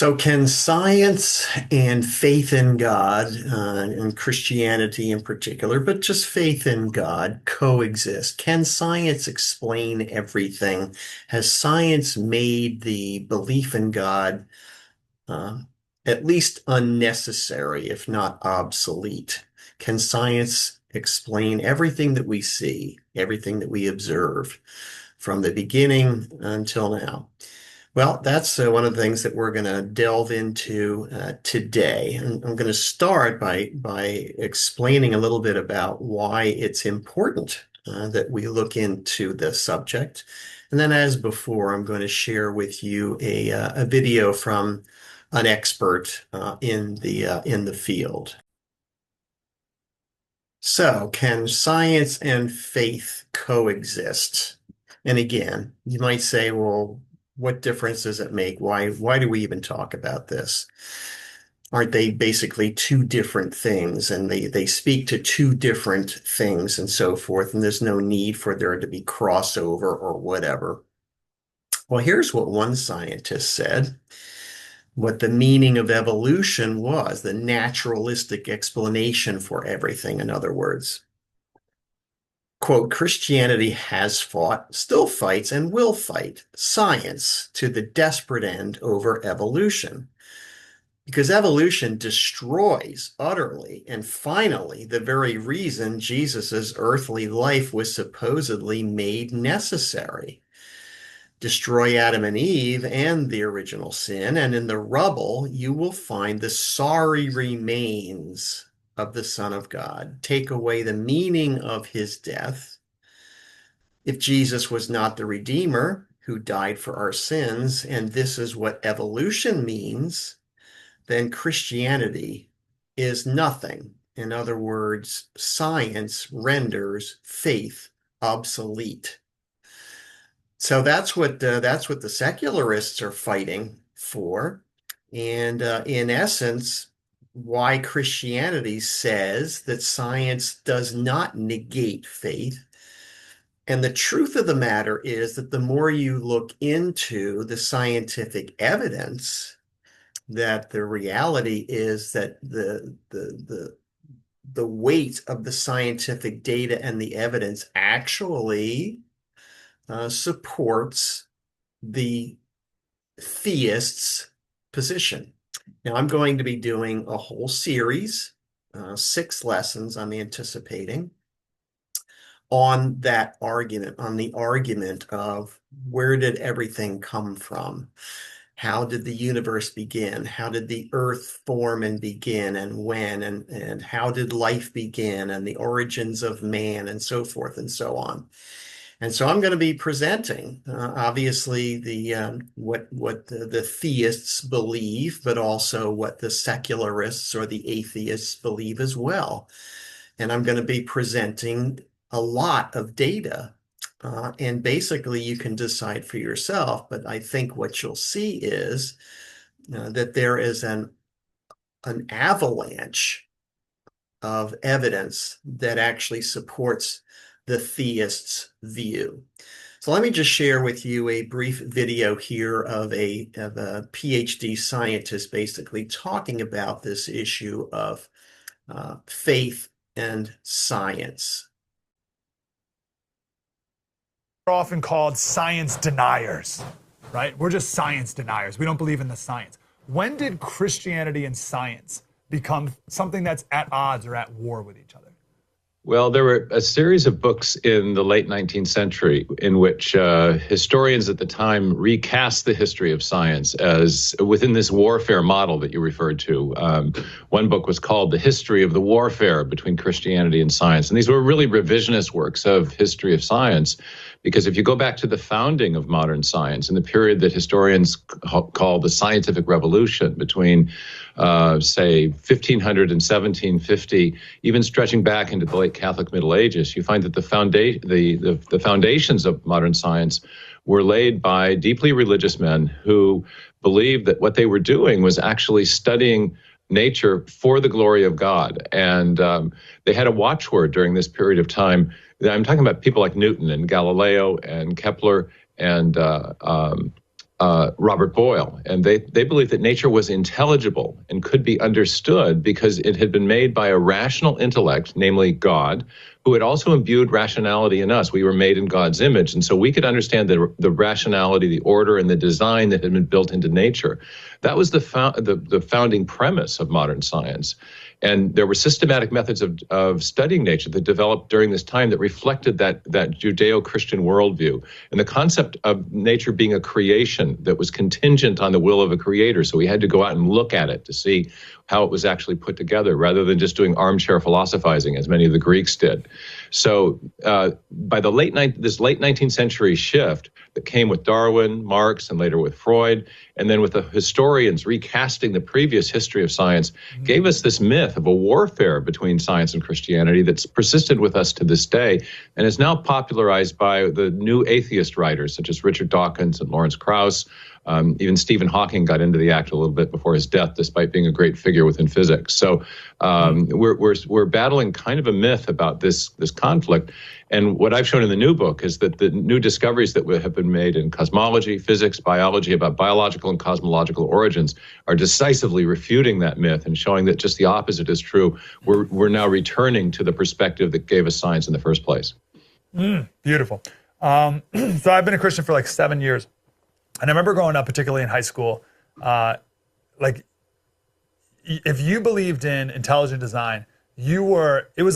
So, can science and faith in God, and Christianity in particular, but just faith in God, coexist? Can science explain everything? Has science made the belief in God uh, at least unnecessary, if not obsolete? Can science explain everything that we see, everything that we observe from the beginning until now? Well, that's one of the things that we're going to delve into today. And I'm going to start by explaining a little bit about why it's important that we look into this subject. And then, as before, I'm going to share with you a video from an expert in the field. So, can science and faith coexist? And again, you might say, well, what difference does it make? Why do we even talk about this? Aren't they basically two different things? And they speak to two different things and so forth, and there's no need for there to be crossover or whatever. Well, here's what one scientist said, what the meaning of evolution was, the naturalistic explanation for everything, in other words. Quote, Christianity has fought, still fights, and will fight science to the desperate end over evolution. Because evolution destroys utterly and finally the very reason Jesus's earthly life was supposedly made necessary. Destroy Adam and Eve and the original sin, and in the rubble you will find the sorry remains of the Son of God. Take away the meaning of his death. If Jesus was not the Redeemer who died for our sins, and this is what evolution means, then Christianity is nothing. In other words, science renders faith obsolete. So that's what the secularists are fighting for, and in essence, why Christianity says that science does not negate faith. And the truth of the matter is that the more you look into the scientific evidence, that the reality is that the weight of the scientific data and the evidence actually supports the theists' position. Now, I'm going to be doing a whole series, 6 lessons I'm anticipating, on that argument, on the argument of where did everything come from? How did the universe begin? How did the earth form and begin, and when, and how did life begin, and the origins of man, and so forth and so on. And so I'm going to be presenting, obviously, what the theists believe, but also what the secularists or the atheists believe as well. And I'm going to be presenting a lot of data. And basically, you can decide for yourself. But I think what you'll see is that there is an avalanche of evidence that actually supports the theists' view. So let me just share with you a brief video here of a PhD scientist basically talking about this issue of faith and science. We're often called science deniers, right? We're just science deniers. We don't believe in the science. When did Christianity and science become something that's at odds or at war with each other? Well, there were a series of books in the late 19th century in which historians at the time recast the history of science as within this warfare model that you referred to. One book was called The History of the Warfare Between Christianity and Science. And these were really revisionist works of history of science, because if you go back to the founding of modern science in the period that historians call the scientific revolution between, say, 1500 and 1750, even stretching back into the late Catholic Middle Ages, you find that the foundations of modern science were laid by deeply religious men who believed that what they were doing was actually studying nature for the glory of God. And they had a watchword during this period of time. I'm talking about people like Newton and Galileo and Kepler and Robert Boyle, and they believed that nature was intelligible and could be understood because it had been made by a rational intellect, namely God, who had also imbued rationality in us. We were made in God's image, and so we could understand the rationality, the order, and the design that had been built into nature. That was the founding premise of modern science. And there were systematic methods of studying nature that developed during this time that reflected that Judeo-Christian worldview and the concept of nature being a creation that was contingent on the will of a creator. So we had to go out and look at it to see how it was actually put together rather than just doing armchair philosophizing as many of the Greeks did. So by this late 19th century shift that came with Darwin, Marx, and later with Freud, and then with the historians recasting the previous history of science, gave us this myth of a warfare between science and Christianity that's persisted with us to this day and is now popularized by the new atheist writers such as Richard Dawkins and Lawrence Krauss. Even Stephen Hawking got into the act a little bit before his death, despite being a great figure within physics. So we're battling kind of a myth about this conflict. And what I've shown in the new book is that the new discoveries that have been made in cosmology, physics, biology about biological and cosmological origins are decisively refuting that myth and showing that just the opposite is true. We're now returning to the perspective that gave us science in the first place. Beautiful. So I've been a Christian for like 7 years. And I remember growing up, particularly in high school, like if you believed in intelligent design, you were an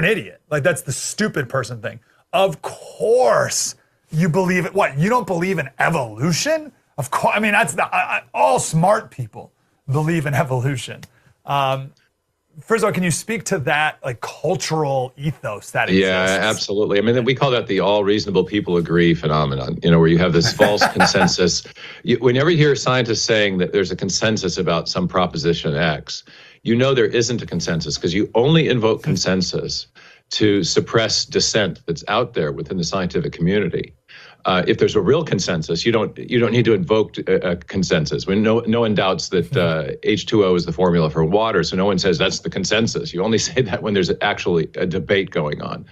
idiot. Like that's the stupid person thing. Of course you believe it. What, you don't believe in evolution? Of course. I mean, that's all smart people believe in evolution. First of all, can you speak to that like cultural ethos that exists? Yeah, absolutely. I mean, we call that the all reasonable people agree phenomenon, where you have this false consensus. Whenever you hear scientists saying that there's a consensus about some proposition X, there isn't a consensus because you only invoke consensus to suppress dissent that's out there within the scientific community. If there's a real consensus, you don't need to invoke a consensus. When no one doubts that H2O is the formula for water, so no one says that's the consensus. You only say that when there's actually a debate going on,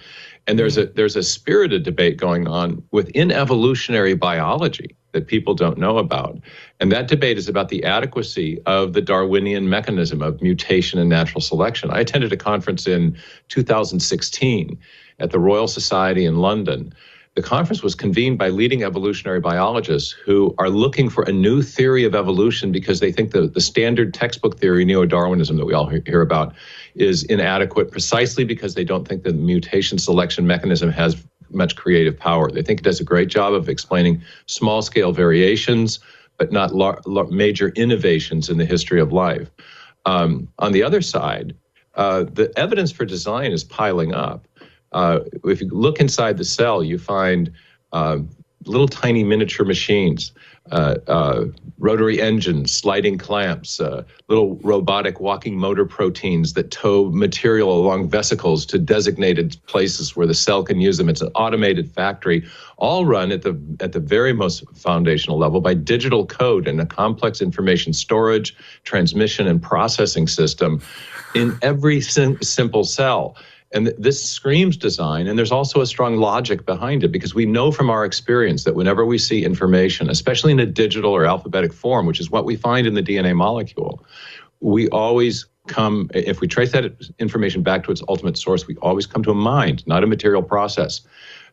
and there's a spirited debate going on within evolutionary biology that people don't know about, and that debate is about the adequacy of the Darwinian mechanism of mutation and natural selection. I attended a conference in 2016 at the Royal Society in London. The conference was convened by leading evolutionary biologists who are looking for a new theory of evolution because they think the standard textbook theory, neo-Darwinism, that we all hear about, is inadequate precisely because they don't think the mutation selection mechanism has much creative power. They think it does a great job of explaining small-scale variations, but not major innovations in the history of life. On the other side, the evidence for design is piling up. If you look inside the cell, you find little tiny miniature machines, rotary engines, sliding clamps, little robotic walking motor proteins that tow material along vesicles to designated places where the cell can use them. It's an automated factory, all run at the very most foundational level by digital code and a complex information storage, transmission, and processing system in every simple cell. And this screams design, and there's also a strong logic behind it because we know from our experience that whenever we see information, especially in a digital or alphabetic form, which is what we find in the DNA molecule, we always come, if we trace that information back to its ultimate source, we always come to a mind, not a material process.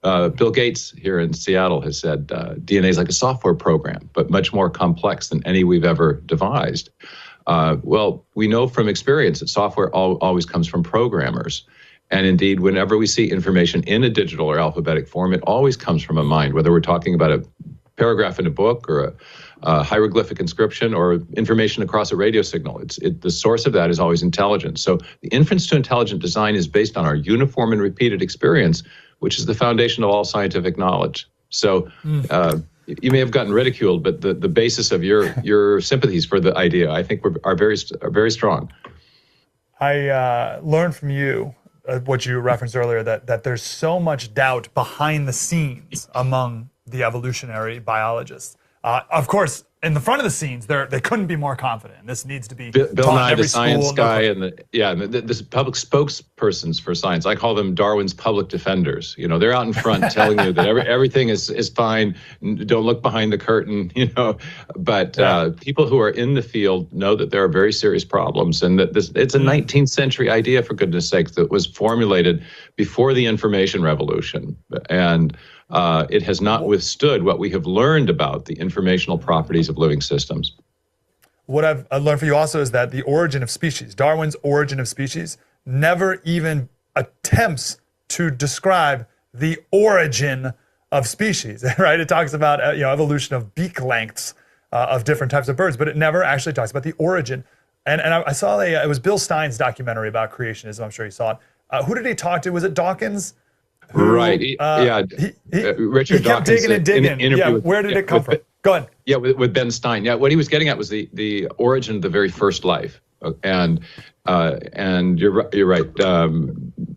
Bill Gates here in Seattle has said DNA is like a software program, but much more complex than any we've ever devised. Well, we know from experience that software always comes from programmers. And indeed, whenever we see information in a digital or alphabetic form, it always comes from a mind, whether we're talking about a paragraph in a book or a hieroglyphic inscription or information across a radio signal. The source of that is always intelligence. So the inference to intelligent design is based on our uniform and repeated experience, which is the foundation of all scientific knowledge. So you may have gotten ridiculed, but the basis of your sympathies for the idea, I think, are very strong. I learned from you what you referenced earlier, that there's so much doubt behind the scenes among the evolutionary biologists. Of course, in the front of the scenes, they couldn't be more confident. This needs to be Bill taught in Nye, the every science school. No guy, question. and the public spokespersons for science. I call them Darwin's public defenders. You know, they're out in front telling you that everything is fine. Don't look behind the curtain. You know, but Yeah. people who are in the field know that there are very serious problems, and that it's a 19th century idea, for goodness sakes, that was formulated before the information revolution, and it has not withstood what we have learned about the informational properties of living systems. What I've learned for you also is that the origin of species, Darwin's Origin of Species, never even attempts to describe the origin of species, right? It talks about evolution of beak lengths of different types of birds, but it never actually talks about the origin. And I saw it was Bill Stein's documentary about creationism. I'm sure you saw it. Who did he talk to? Was it Dawkins? Who, Right. Yeah. he Richard kept Dawkins digging and in an digging. interview Yeah, where did it come from? Go ahead. Yeah, with Ben Stein. Yeah, what he was getting at was the origin of the very first life, and you're right.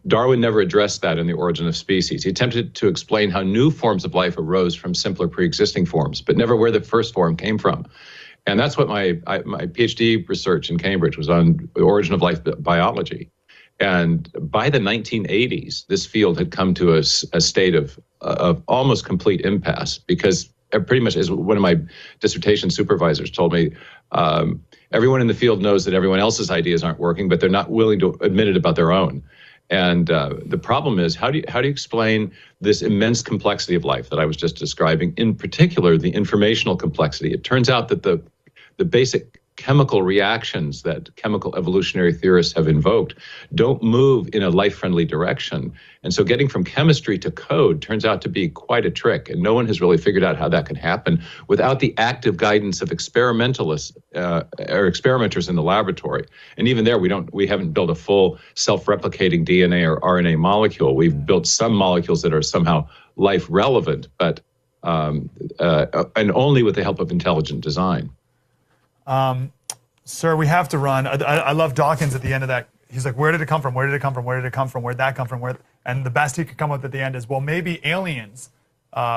Darwin never addressed that in the Origin of Species. He attempted to explain how new forms of life arose from simpler pre-existing forms, but never where the first form came from. And that's what my PhD research in Cambridge was on, the origin of life biology. And by the 1980s, this field had come to a state of almost complete impasse, because pretty much, as one of my dissertation supervisors told me, everyone in the field knows that everyone else's ideas aren't working, but they're not willing to admit it about their own. And the problem is, how do you explain this immense complexity of life that I was just describing, in particular, the informational complexity? It turns out that the basic chemical reactions that chemical evolutionary theorists have invoked don't move in a life-friendly direction. And so getting from chemistry to code turns out to be quite a trick. And no one has really figured out how that can happen without the active guidance of experimentalists or experimenters in the laboratory. And even there, we haven't built a full self-replicating DNA or RNA molecule. We've built some molecules that are somehow life relevant, but and only with the help of intelligent design. Sir, we have to run. I love Dawkins at the end of that. He's like, where did it come from? Where did it come from? Where did it come from? Where did that come from? And the best he could come up with at the end is, well, maybe aliens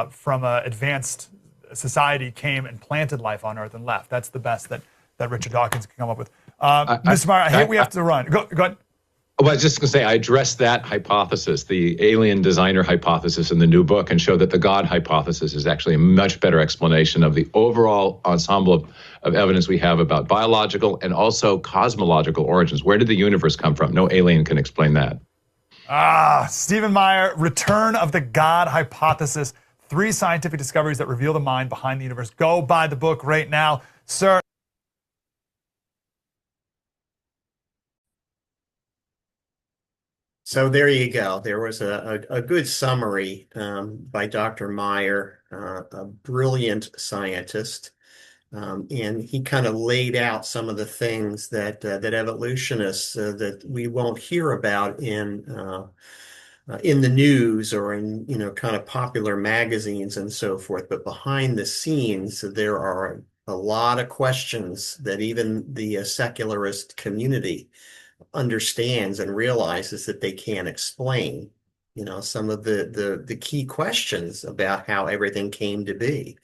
from an advanced society came and planted life on Earth and left. That's the best that Richard Dawkins can come up with. Mr. Meyer, I hate we have to run. Go ahead. Well, I was just going to say, I addressed that hypothesis, the alien designer hypothesis, in the new book, and showed that the God hypothesis is actually a much better explanation of the overall ensemble of evidence we have about biological and also cosmological origins. Where did the universe come from? No alien can explain that. Stephen Meyer, Return of the God Hypothesis, 3 scientific discoveries that reveal the mind behind the universe. Go buy the book right now. Sir, So there you go. There was a good summary by Dr. Meyer, a brilliant scientist, and he kind of laid out some of the things that evolutionists that we won't hear about in the news or in kind of popular magazines and so forth. But behind the scenes, there are a lot of questions that even the secularist community understands and realizes that they can't explain. Some of the key questions about how everything came to be.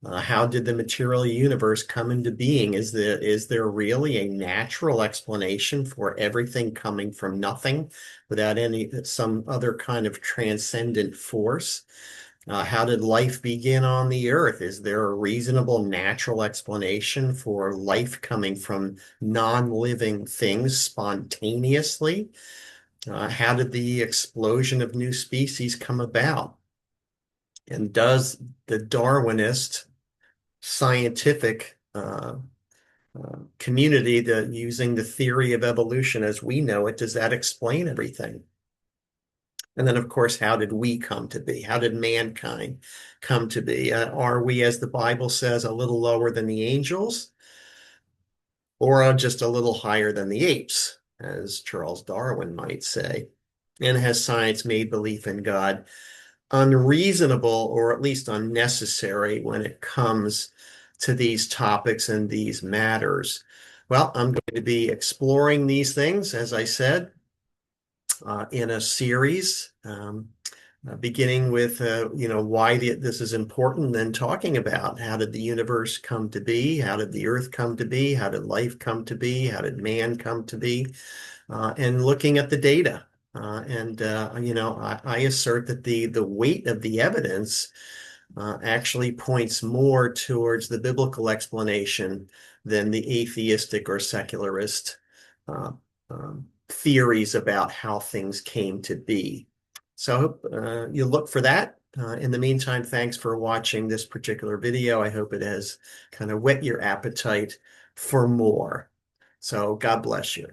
How did the material universe come into being? Is there really a natural explanation for everything coming from nothing without some other kind of transcendent force? How did life begin on the earth? Is there a reasonable natural explanation for life coming from non-living things spontaneously? How did the explosion of new species come about? And does the Darwinist scientific community, using the theory of evolution as we know it, does that explain everything? And then, of course, how did we come to be? How did mankind come to be? Are we, as the Bible says, a little lower than the angels, or just a little higher than the apes, as Charles Darwin might say? And has science made belief in God unreasonable, or at least unnecessary, when it comes to these topics and these matters? Well, I'm going to be exploring these things, as I said, in a series beginning with why this is important, then talking about how did the universe come to be, how did the earth come to be, how did life come to be, how did man come to be, and looking at the data. I assert that the weight of the evidence actually points more towards the biblical explanation than the atheistic or secularist uh, theories about how things came to be. So I hope you look for that. In the meantime, thanks for watching this particular video. I hope it has kind of whet your appetite for more. So God bless you.